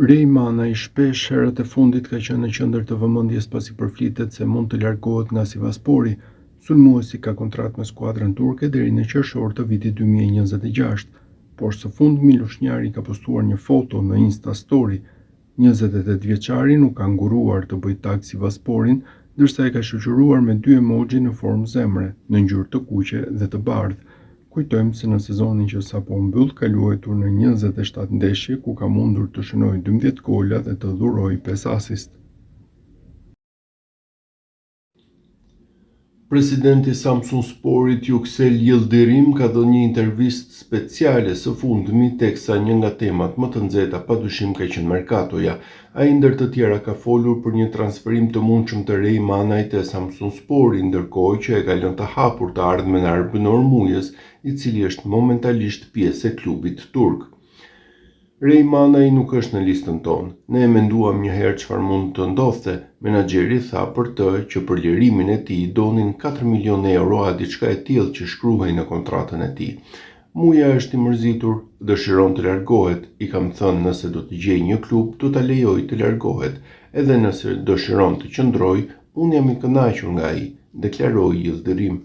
Ray Manaj shpesh herët e fundit ka qenë në qendër të vëmendjes pasi përflitet se mund të largohet nga Sivaspori. Sulmuesi ka kontratë me skuadrën turke deri në qershor të vitit 2026, por së fundmi lushnjari ka postuar një foto në Insta Story. 28 vjeçari nuk ka nguruar të bëjë tag Sivasporin, ndërsa e ka shoqëruar me dy emoji në formë zemre, në ngjyrë të kuqe dhe të bardhë. Kujtojmë se në sezonin që sapo mbyll ka luajtur në 27 ndeshje ku ka mundur të shënojë 12 gola dhe të dhurojë 5 asist. Presidenti i Samsunsporit Yüksel Yıldırım ka dhënë një intervistë speciale së fundmi, teksa një nga temat më të nxehta padyshim ka qenë merkatoja. Ai ndër të tjera ka folur për një transferim të mundshëm të Ray Manajt te Samsunspori, ndërkohë që e ka lënë të hapur të ardhmen e Arbënor Mujës, i cili është momentalisht pjesë e klubit turk. Ray Manaj nuk është në listën tonë. Ne e menduam një herë çfarë mund të ndodhte. Menaxheri tha për të që për lirimin e tij donin 4 milionë euro a diçka e tillë që shkruhej në kontratën e tij. Muja është i mërzitur, dëshiron të largohet. I kam thënë nëse do të gjej një klub, do ta lejoj të largohet. Edhe nëse dëshiron të qëndrojë, unë jam i kënaqur nga ai, deklaroi Yıldırım.